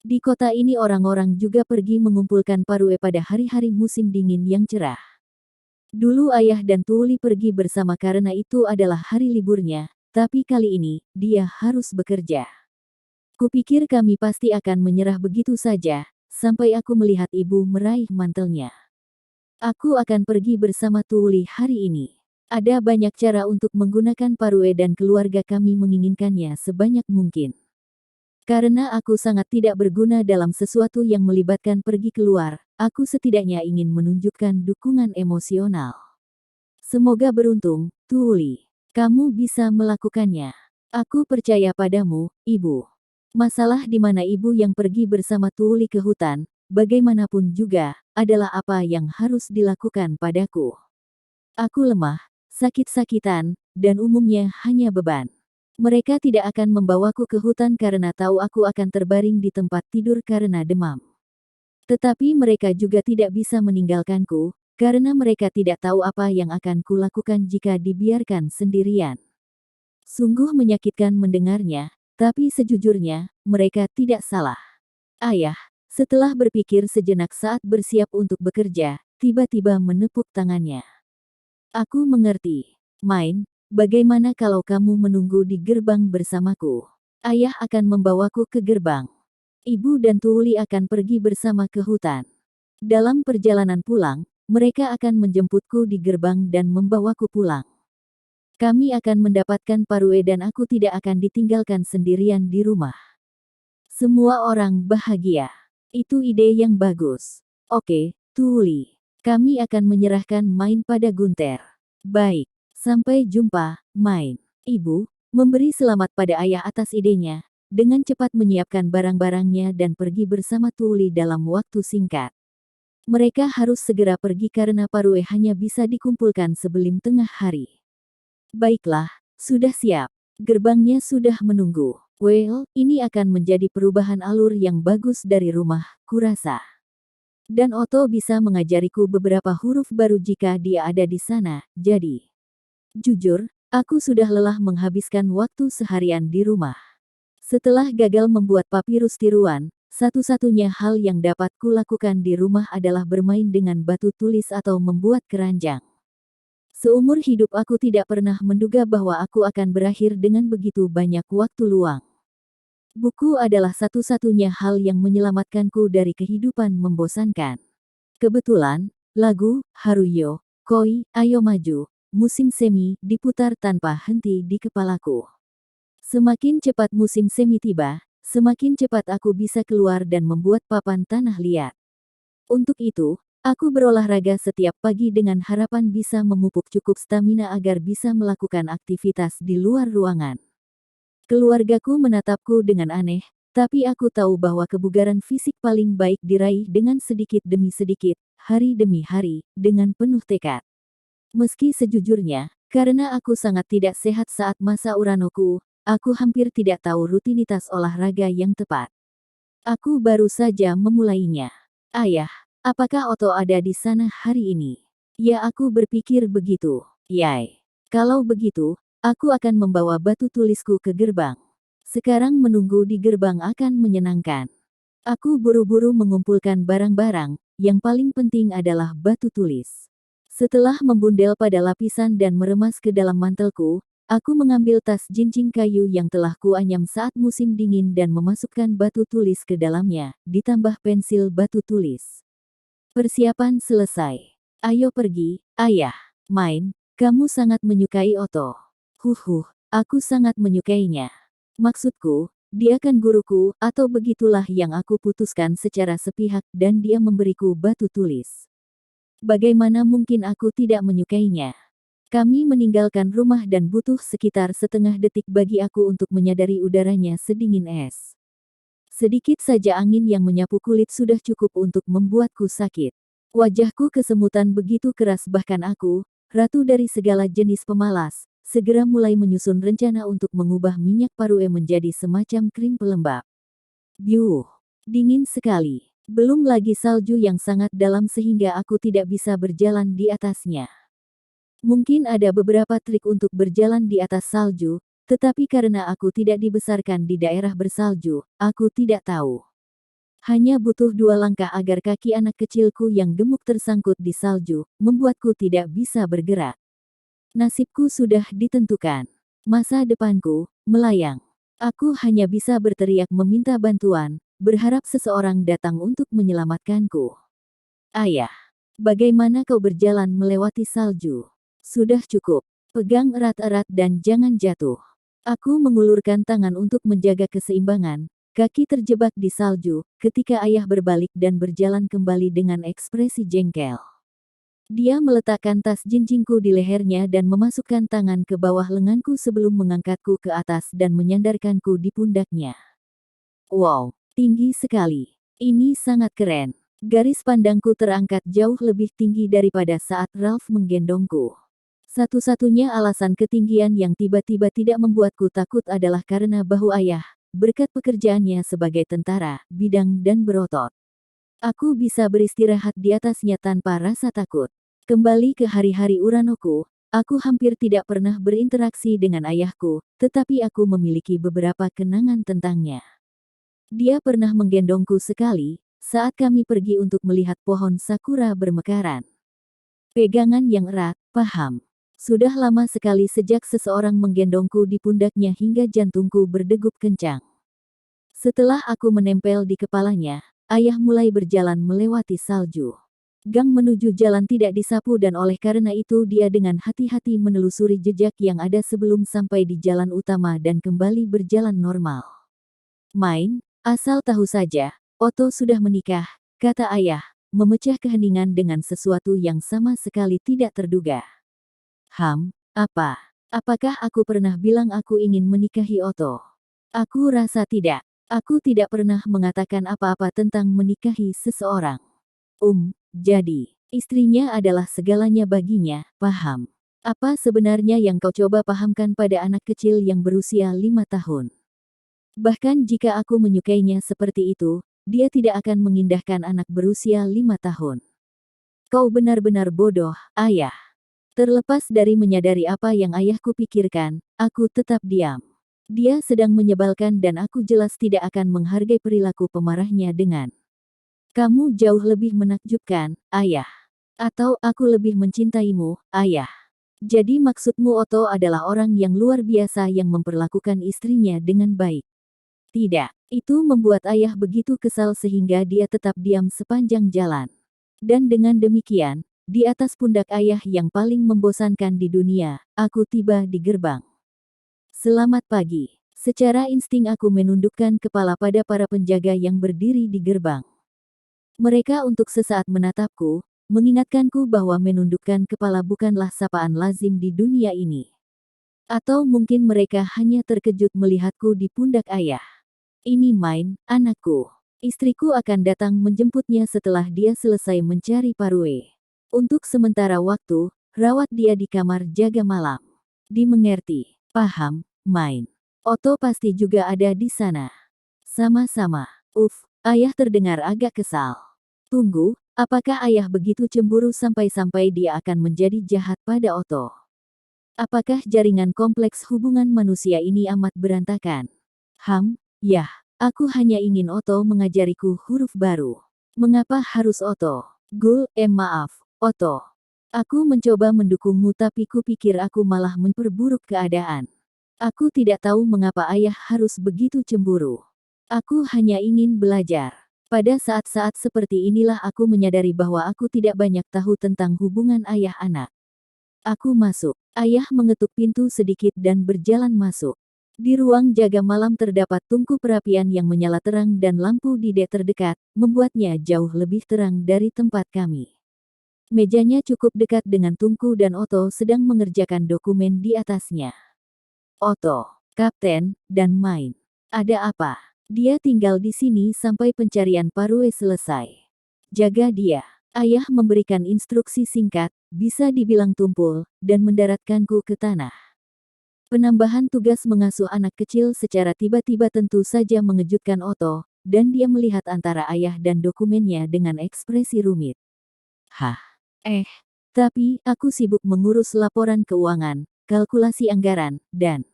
Di kota ini orang-orang juga pergi mengumpulkan Parue pada hari-hari musim dingin yang cerah. Dulu ayah dan Tuli pergi bersama karena itu adalah hari liburnya, tapi kali ini, dia harus bekerja. Kupikir kami pasti akan menyerah begitu saja, sampai aku melihat ibu meraih mantelnya. Aku akan pergi bersama Tuli hari ini. Ada banyak cara untuk menggunakan Parue dan keluarga kami menginginkannya sebanyak mungkin. Karena aku sangat tidak berguna dalam sesuatu yang melibatkan pergi keluar, aku setidaknya ingin menunjukkan dukungan emosional. Semoga beruntung, Tuli. Kamu bisa melakukannya. Aku percaya padamu, Ibu. Masalah di mana ibu yang pergi bersama Tuli ke hutan, bagaimanapun juga, adalah apa yang harus dilakukan padaku. Aku lemah, sakit-sakitan, dan umumnya hanya beban. Mereka tidak akan membawaku ke hutan karena tahu aku akan terbaring di tempat tidur karena demam. Tetapi mereka juga tidak bisa meninggalkanku, karena mereka tidak tahu apa yang akan kulakukan jika dibiarkan sendirian. Sungguh menyakitkan mendengarnya, tapi sejujurnya, mereka tidak salah. Ayah, setelah berpikir sejenak saat bersiap untuk bekerja, tiba-tiba menepuk tangannya. Aku mengerti. Main, bagaimana kalau kamu menunggu di gerbang bersamaku? Ayah akan membawaku ke gerbang. Ibu dan Tuli akan pergi bersama ke hutan. Dalam perjalanan pulang, mereka akan menjemputku di gerbang dan membawaku pulang. Kami akan mendapatkan Parue dan aku tidak akan ditinggalkan sendirian di rumah. Semua orang bahagia. Itu ide yang bagus. Oke, Tuli. Kami akan menyerahkan Main pada Gunter. Baik, sampai jumpa, Main. Ibu, memberi selamat pada ayah atas idenya, dengan cepat menyiapkan barang-barangnya dan pergi bersama Tuli dalam waktu singkat. Mereka harus segera pergi karena Parue hanya bisa dikumpulkan sebelum tengah hari. Baiklah, sudah siap. Gerbangnya sudah menunggu. Well, ini akan menjadi perubahan alur yang bagus dari rumah, kurasa. Dan Otto bisa mengajariku beberapa huruf baru jika dia ada di sana, jadi. Jujur, aku sudah lelah menghabiskan waktu seharian di rumah. Setelah gagal membuat papirus tiruan, satu-satunya hal yang dapat kulakukan di rumah adalah bermain dengan batu tulis atau membuat keranjang. Seumur hidup aku tidak pernah menduga bahwa aku akan berakhir dengan begitu banyak waktu luang. Buku adalah satu-satunya hal yang menyelamatkanku dari kehidupan membosankan. Kebetulan, lagu Haruyo, Koi, Ayo Maju, musim semi diputar tanpa henti di kepalaku. Semakin cepat musim semi tiba, semakin cepat aku bisa keluar dan membuat papan tanah liat. Untuk itu, aku berolahraga setiap pagi dengan harapan bisa memupuk cukup stamina agar bisa melakukan aktivitas di luar ruangan. Keluargaku menatapku dengan aneh, tapi aku tahu bahwa kebugaran fisik paling baik diraih dengan sedikit demi sedikit, hari demi hari, dengan penuh tekad. Meski sejujurnya, karena aku sangat tidak sehat saat masa uranoku, aku hampir tidak tahu rutinitas olahraga yang tepat. Aku baru saja memulainya. Ayah, apakah Otto ada di sana hari ini? Ya, aku berpikir begitu. Yai. Kalau begitu, aku akan membawa batu tulisku ke gerbang. Sekarang menunggu di gerbang akan menyenangkan. Aku buru-buru mengumpulkan barang-barang, yang paling penting adalah batu tulis. Setelah membundel pada lapisan dan meremas ke dalam mantelku, aku mengambil tas jinjing kayu yang telah kuanyam saat musim dingin dan memasukkan batu tulis ke dalamnya, ditambah pensil batu tulis. Persiapan selesai. Ayo pergi, ayah. Main, kamu sangat menyukai Otto. Aku sangat menyukainya. Maksudku, dia kan guruku, atau begitulah yang aku putuskan secara sepihak dan dia memberiku batu tulis. Bagaimana mungkin aku tidak menyukainya? Kami meninggalkan rumah dan butuh sekitar setengah detik bagi aku untuk menyadari udaranya sedingin es. Sedikit saja angin yang menyapu kulit sudah cukup untuk membuatku sakit. Wajahku kesemutan begitu keras bahkan aku, ratu dari segala jenis pemalas, segera mulai menyusun rencana untuk mengubah minyak Parue menjadi semacam krim pelembab. Biuh, dingin sekali. Belum lagi salju yang sangat dalam sehingga aku tidak bisa berjalan di atasnya. Mungkin ada beberapa trik untuk berjalan di atas salju, tetapi karena aku tidak dibesarkan di daerah bersalju, aku tidak tahu. Hanya butuh 2 langkah agar kaki anak kecilku yang gemuk tersangkut di salju, membuatku tidak bisa bergerak. Nasibku sudah ditentukan. Masa depanku melayang. Aku hanya bisa berteriak meminta bantuan, berharap seseorang datang untuk menyelamatkanku. Ayah, bagaimana kau berjalan melewati salju? Sudah cukup. Pegang erat-erat dan jangan jatuh. Aku mengulurkan tangan untuk menjaga keseimbangan. Kaki terjebak di salju, ketika ayah berbalik dan berjalan kembali dengan ekspresi jengkel. Dia meletakkan tas jinjingku di lehernya dan memasukkan tangan ke bawah lenganku sebelum mengangkatku ke atas dan menyandarkanku di pundaknya. Wow, tinggi sekali. Ini sangat keren. Garis pandangku terangkat jauh lebih tinggi daripada saat Ralph menggendongku. Satu-satunya alasan ketinggian yang tiba-tiba tidak membuatku takut adalah karena bahu ayah, berkat pekerjaannya sebagai tentara, bidang dan berotot. Aku bisa beristirahat di atasnya tanpa rasa takut. Kembali ke hari-hari Uranoku, aku hampir tidak pernah berinteraksi dengan ayahku, tetapi aku memiliki beberapa kenangan tentangnya. Dia pernah menggendongku sekali, saat kami pergi untuk melihat pohon sakura bermekaran. Pegangan yang erat, paham. Sudah lama sekali sejak seseorang menggendongku di pundaknya hingga jantungku berdegup kencang. Setelah aku menempel di kepalanya, ayah mulai berjalan melewati salju. Gang menuju jalan tidak disapu dan oleh karena itu dia dengan hati-hati menelusuri jejak yang ada sebelum sampai di jalan utama dan kembali berjalan normal. Main, asal tahu saja, Otto sudah menikah, kata ayah, memecah keheningan dengan sesuatu yang sama sekali tidak terduga. Apa? Apakah aku pernah bilang aku ingin menikahi Otto? Aku rasa tidak. Aku tidak pernah mengatakan apa-apa tentang menikahi seseorang. Jadi, istrinya adalah segalanya baginya, paham? Apa sebenarnya yang kau coba pahamkan pada anak kecil yang berusia 5 tahun? Bahkan jika aku menyukainya seperti itu, dia tidak akan mengindahkan anak berusia 5 tahun. Kau benar-benar bodoh, ayah. Terlepas dari menyadari apa yang ayahku pikirkan, aku tetap diam. Dia sedang menyebalkan dan aku jelas tidak akan menghargai perilaku pemarahnya dengan "Kamu jauh lebih menakjubkan, ayah." Atau "Aku lebih mencintaimu, ayah." Jadi maksudmu Otto adalah orang yang luar biasa yang memperlakukan istrinya dengan baik. Tidak, itu membuat ayah begitu kesal sehingga dia tetap diam sepanjang jalan. Dan dengan demikian, di atas pundak ayah yang paling membosankan di dunia, aku tiba di gerbang. Selamat pagi. Secara insting aku menundukkan kepala pada para penjaga yang berdiri di gerbang. Mereka untuk sesaat menatapku, mengingatkanku bahwa menundukkan kepala bukanlah sapaan lazim di dunia ini. Atau mungkin mereka hanya terkejut melihatku di pundak ayah. Ini Main, anakku. Istriku akan datang menjemputnya setelah dia selesai mencari Parue. Untuk sementara waktu, rawat dia di kamar jaga malam. Dimengerti, paham, Main. Otto pasti juga ada di sana. Sama-sama. Ayah terdengar agak kesal. Tunggu, apakah ayah begitu cemburu sampai-sampai dia akan menjadi jahat pada Otto? Apakah jaringan kompleks hubungan manusia ini amat berantakan? Yah, aku hanya ingin Otto mengajariku huruf baru. Mengapa harus Otto? Maaf. Otto, aku mencoba mendukungmu tapi kupikir aku malah memperburuk keadaan. Aku tidak tahu mengapa ayah harus begitu cemburu. Aku hanya ingin belajar. Pada saat-saat seperti inilah aku menyadari bahwa aku tidak banyak tahu tentang hubungan ayah-anak. Aku masuk. Ayah mengetuk pintu sedikit dan berjalan masuk. Di ruang jaga malam terdapat tungku perapian yang menyala terang dan lampu di dek terdekat, membuatnya jauh lebih terang dari tempat kami. Mejanya cukup dekat dengan tungku dan Otto sedang mengerjakan dokumen di atasnya. Otto, Kapten, dan Main. Ada apa? Dia tinggal di sini sampai pencarian Parue selesai. Jaga dia. Ayah memberikan instruksi singkat, bisa dibilang tumpul, dan mendaratkanku ke tanah. Penambahan tugas mengasuh anak kecil secara tiba-tiba tentu saja mengejutkan Otto, dan dia melihat antara ayah dan dokumennya dengan ekspresi rumit. Tapi aku sibuk mengurus laporan keuangan, kalkulasi anggaran, dan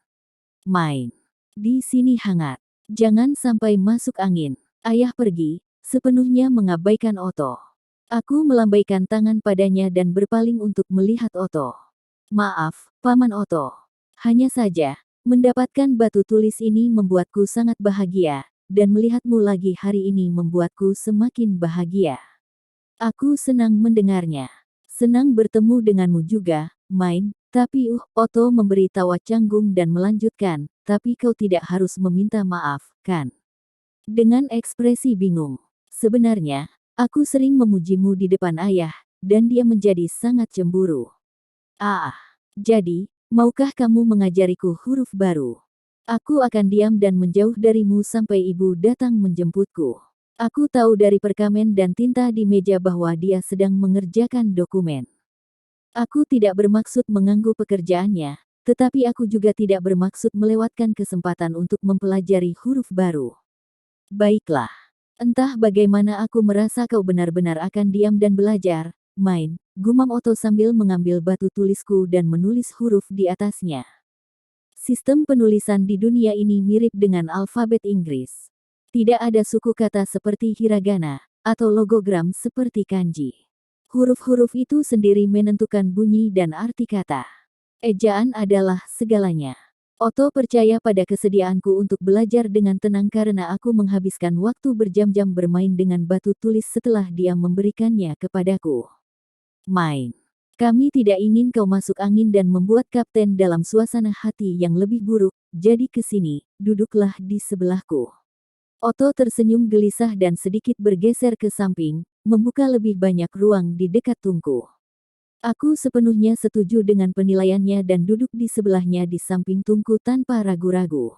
Main. Di sini hangat. Jangan sampai masuk angin. Ayah pergi, sepenuhnya mengabaikan Otto. Aku melambaikan tangan padanya dan berpaling untuk melihat Otto. Maaf, Paman Otto. Hanya saja, mendapatkan batu tulis ini membuatku sangat bahagia, dan melihatmu lagi hari ini membuatku semakin bahagia. Aku senang mendengarnya. Senang bertemu denganmu juga, Main. Tapi Otto memberi tawa canggung dan melanjutkan, tapi kau tidak harus meminta maaf, kan? Dengan ekspresi bingung. Sebenarnya, aku sering memujimu di depan ayah, dan dia menjadi sangat cemburu. Ah, jadi, maukah kamu mengajariku huruf baru? Aku akan diam dan menjauh darimu sampai ibu datang menjemputku. Aku tahu dari perkamen dan tinta di meja bahwa dia sedang mengerjakan dokumen. Aku tidak bermaksud mengganggu pekerjaannya, tetapi aku juga tidak bermaksud melewatkan kesempatan untuk mempelajari huruf baru. Baiklah. Entah bagaimana aku merasa kau benar-benar akan diam dan belajar, Main, gumam Otto sambil mengambil batu tulisku dan menulis huruf di atasnya. Sistem penulisan di dunia ini mirip dengan alfabet Inggris. Tidak ada suku kata seperti hiragana, atau logogram seperti kanji. Huruf-huruf itu sendiri menentukan bunyi dan arti kata. Ejaan adalah segalanya. Otto percaya pada kesediaanku untuk belajar dengan tenang karena aku menghabiskan waktu berjam-jam bermain dengan batu tulis setelah dia memberikannya kepadaku. Main. Kami tidak ingin kau masuk angin dan membuat kapten dalam suasana hati yang lebih buruk, jadi kesini, duduklah di sebelahku. Otto tersenyum gelisah dan sedikit bergeser ke samping, membuka lebih banyak ruang di dekat tungku. Aku sepenuhnya setuju dengan penilaiannya dan duduk di sebelahnya di samping tungku tanpa ragu-ragu.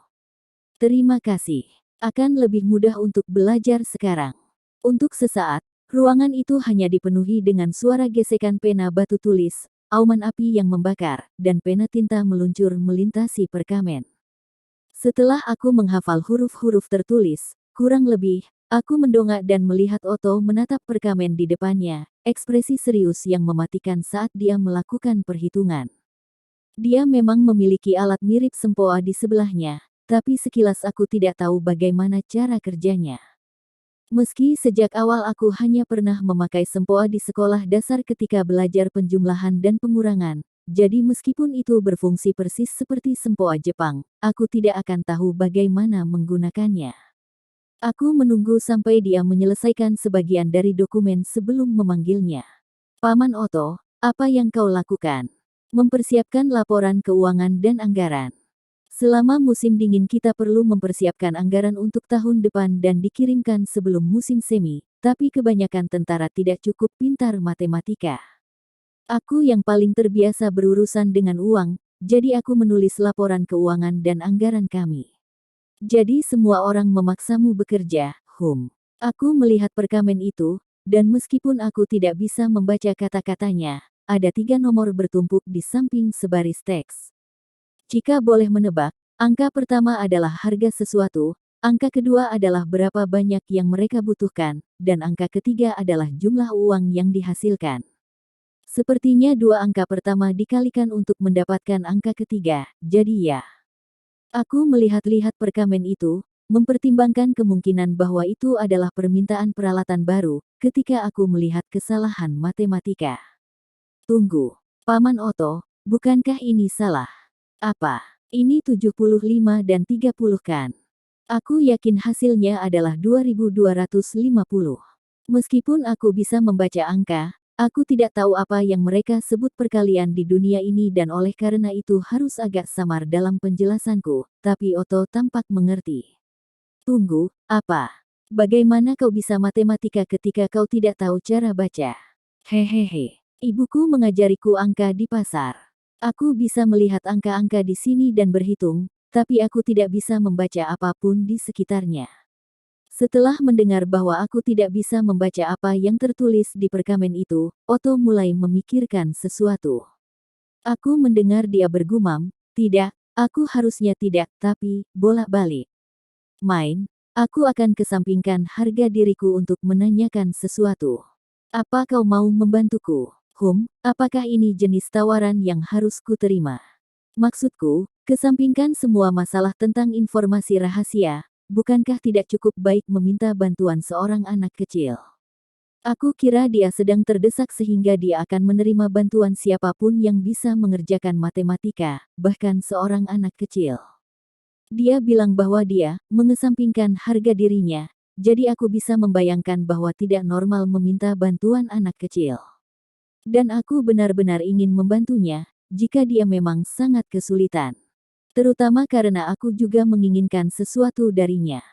Terima kasih. Akan lebih mudah untuk belajar sekarang. Untuk sesaat, ruangan itu hanya dipenuhi dengan suara gesekan pena batu tulis, auman api yang membakar, dan pena tinta meluncur melintasi perkamen. Setelah aku menghafal huruf-huruf tertulis, kurang lebih, aku mendongak dan melihat Otto menatap perkamen di depannya, ekspresi serius yang mematikan saat dia melakukan perhitungan. Dia memang memiliki alat mirip sempoa di sebelahnya, tapi sekilas aku tidak tahu bagaimana cara kerjanya. Meski sejak awal aku hanya pernah memakai sempoa di sekolah dasar ketika belajar penjumlahan dan pengurangan, jadi meskipun itu berfungsi persis seperti sempoa Jepang, aku tidak akan tahu bagaimana menggunakannya. Aku menunggu sampai dia menyelesaikan sebagian dari dokumen sebelum memanggilnya. Paman Otto, apa yang kau lakukan? Mempersiapkan laporan keuangan dan anggaran. Selama musim dingin kita perlu mempersiapkan anggaran untuk tahun depan dan dikirimkan sebelum musim semi, tapi kebanyakan tentara tidak cukup pintar matematika. Aku yang paling terbiasa berurusan dengan uang, jadi aku menulis laporan keuangan dan anggaran kami. Jadi semua orang memaksamu bekerja, Aku melihat perkamen itu, dan meskipun aku tidak bisa membaca kata-katanya, ada 3 nomor bertumpuk di samping sebaris teks. Jika boleh menebak, angka pertama adalah harga sesuatu, angka kedua adalah berapa banyak yang mereka butuhkan, dan angka ketiga adalah jumlah uang yang dihasilkan. Sepertinya 2 angka pertama dikalikan untuk mendapatkan angka ketiga, jadi ya. Aku melihat-lihat perkamen itu, mempertimbangkan kemungkinan bahwa itu adalah permintaan peralatan baru, ketika aku melihat kesalahan matematika. Tunggu, Paman Otto, bukankah ini salah? Apa? Ini 75 dan 30 kan? Aku yakin hasilnya adalah 2250. Meskipun aku bisa membaca angka, aku tidak tahu apa yang mereka sebut perkalian di dunia ini dan oleh karena itu harus agak samar dalam penjelasanku, tapi Otto tampak mengerti. Tunggu, apa? Bagaimana kau bisa matematika ketika kau tidak tahu cara baca? Hehehe, ibuku mengajariku angka di pasar. Aku bisa melihat angka-angka di sini dan berhitung, tapi aku tidak bisa membaca apapun di sekitarnya. Setelah mendengar bahwa aku tidak bisa membaca apa yang tertulis di perkamen itu, Otto mulai memikirkan sesuatu. Aku mendengar dia bergumam, tidak, aku harusnya tidak, tapi, bolak-balik. Main, aku akan kesampingkan harga diriku untuk menanyakan sesuatu. Apa kau mau membantuku? Apakah ini jenis tawaran yang harus kuterima? Maksudku, kesampingkan semua masalah tentang informasi rahasia, bukankah tidak cukup baik meminta bantuan seorang anak kecil? Aku kira dia sedang terdesak sehingga dia akan menerima bantuan siapapun yang bisa mengerjakan matematika, bahkan seorang anak kecil. Dia bilang bahwa dia mengesampingkan harga dirinya, jadi aku bisa membayangkan bahwa tidak normal meminta bantuan anak kecil. Dan aku benar-benar ingin membantunya, jika dia memang sangat kesulitan. Terutama karena aku juga menginginkan sesuatu darinya.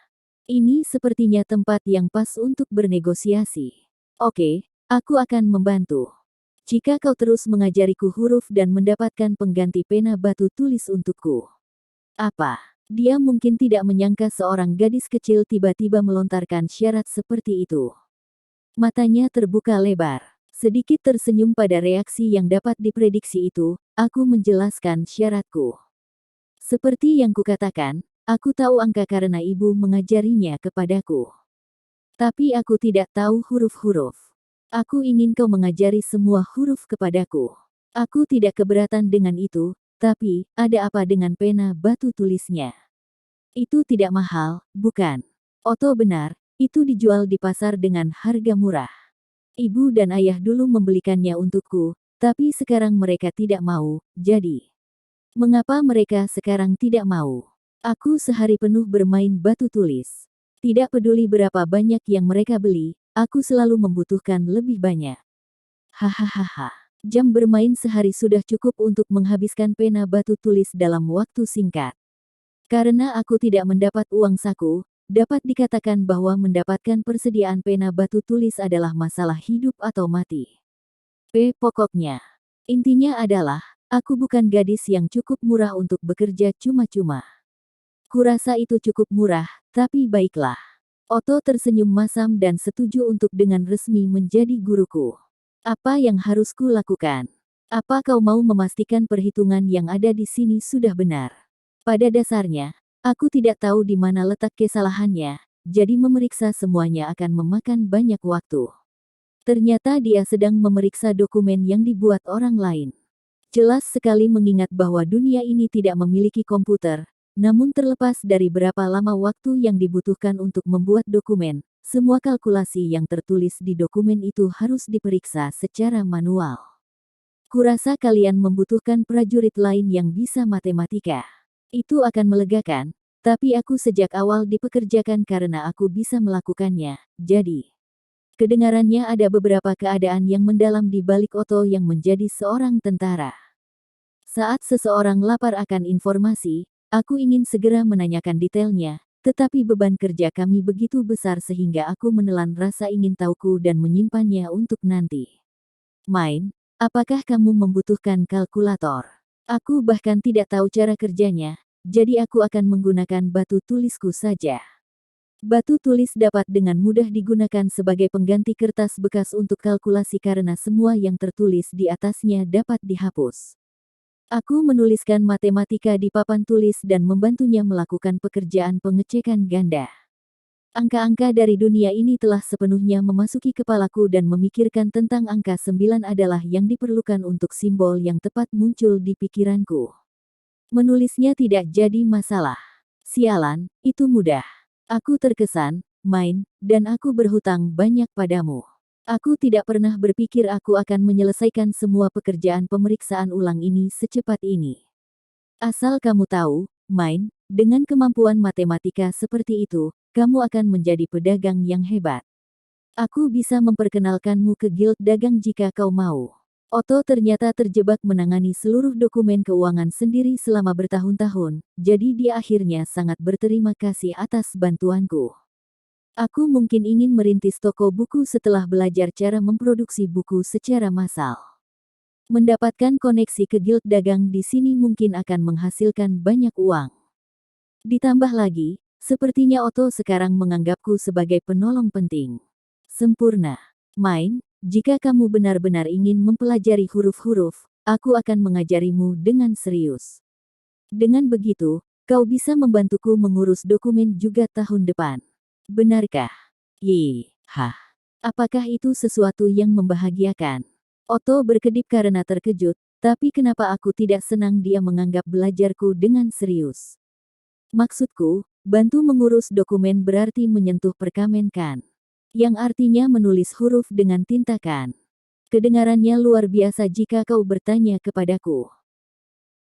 Ini sepertinya tempat yang pas untuk bernegosiasi. Oke, aku akan membantu. Jika kau terus mengajariku huruf dan mendapatkan pengganti pena batu tulis untukku. Apa? Dia mungkin tidak menyangka seorang gadis kecil tiba-tiba melontarkan syarat seperti itu. Matanya terbuka lebar. Sedikit tersenyum pada reaksi yang dapat diprediksi itu, aku menjelaskan syaratku. Seperti yang kukatakan, aku tahu angka karena ibu mengajarinya kepadaku. Tapi aku tidak tahu huruf-huruf. Aku ingin kau mengajari semua huruf kepadaku. Aku tidak keberatan dengan itu, tapi ada apa dengan pena batu tulisnya? Itu tidak mahal, bukan? Otto benar, itu dijual di pasar dengan harga murah. Ibu dan ayah dulu membelikannya untukku, tapi sekarang mereka tidak mau, jadi. Mengapa mereka sekarang tidak mau? Aku sehari penuh bermain batu tulis. Tidak peduli berapa banyak yang mereka beli, aku selalu membutuhkan lebih banyak. Hahaha. Jam bermain sehari sudah cukup untuk menghabiskan pena batu tulis dalam waktu singkat. Karena aku tidak mendapat uang saku, dapat dikatakan bahwa mendapatkan persediaan pena batu tulis adalah masalah hidup atau mati. Pokoknya. Intinya adalah, aku bukan gadis yang cukup murah untuk bekerja cuma-cuma. Kurasa itu cukup murah, tapi baiklah. Otto tersenyum masam dan setuju untuk dengan resmi menjadi guruku. Apa yang harus kulakukan? Apa kau mau memastikan perhitungan yang ada di sini sudah benar? Pada dasarnya, aku tidak tahu di mana letak kesalahannya, jadi memeriksa semuanya akan memakan banyak waktu. Ternyata dia sedang memeriksa dokumen yang dibuat orang lain. Jelas sekali mengingat bahwa dunia ini tidak memiliki komputer, namun terlepas dari berapa lama waktu yang dibutuhkan untuk membuat dokumen, semua kalkulasi yang tertulis di dokumen itu harus diperiksa secara manual. Kurasa kalian membutuhkan prajurit lain yang bisa matematika. Itu akan melegakan, tapi aku sejak awal dipekerjakan karena aku bisa melakukannya, jadi. Kedengarannya ada beberapa keadaan yang mendalam di balik Otto yang menjadi seorang tentara. Saat seseorang lapar akan informasi, aku ingin segera menanyakan detailnya, tetapi beban kerja kami begitu besar sehingga aku menelan rasa ingin tahuku dan menyimpannya untuk nanti. Main, apakah kamu membutuhkan kalkulator? Aku bahkan tidak tahu cara kerjanya, jadi aku akan menggunakan batu tulisku saja. Batu tulis dapat dengan mudah digunakan sebagai pengganti kertas bekas untuk kalkulasi karena semua yang tertulis di atasnya dapat dihapus. Aku menuliskan matematika di papan tulis dan membantunya melakukan pekerjaan pengecekan ganda. Angka-angka dari dunia ini telah sepenuhnya memasuki kepalaku dan memikirkan tentang angka 9 adalah yang diperlukan untuk simbol yang tepat muncul di pikiranku. Menulisnya tidak jadi masalah. Sialan, itu mudah. Aku terkesan, main, dan aku berhutang banyak padamu. Aku tidak pernah berpikir aku akan menyelesaikan semua pekerjaan pemeriksaan ulang ini secepat ini. Asal kamu tahu, main, dengan kemampuan matematika seperti itu, kamu akan menjadi pedagang yang hebat. Aku bisa memperkenalkanmu ke gild dagang jika kau mau. Otto ternyata terjebak menangani seluruh dokumen keuangan sendiri selama bertahun-tahun, jadi dia akhirnya sangat berterima kasih atas bantuanku. Aku mungkin ingin merintis toko buku setelah belajar cara memproduksi buku secara massal. Mendapatkan koneksi ke gild dagang di sini mungkin akan menghasilkan banyak uang. Ditambah lagi, sepertinya Otto sekarang menganggapku sebagai penolong penting. Sempurna. Main, jika kamu benar-benar ingin mempelajari huruf-huruf, aku akan mengajarimu dengan serius. Dengan begitu, kau bisa membantuku mengurus dokumen juga tahun depan. Benarkah? Hah. Apakah itu sesuatu yang membahagiakan? Otto berkedip karena terkejut, tapi kenapa aku tidak senang dia menganggap belajarku dengan serius? Maksudku, Bantu mengurus dokumen berarti menyentuh perkamen kan? Yang artinya menulis huruf dengan tinta kan? Kedengarannya luar biasa jika kau bertanya kepadaku.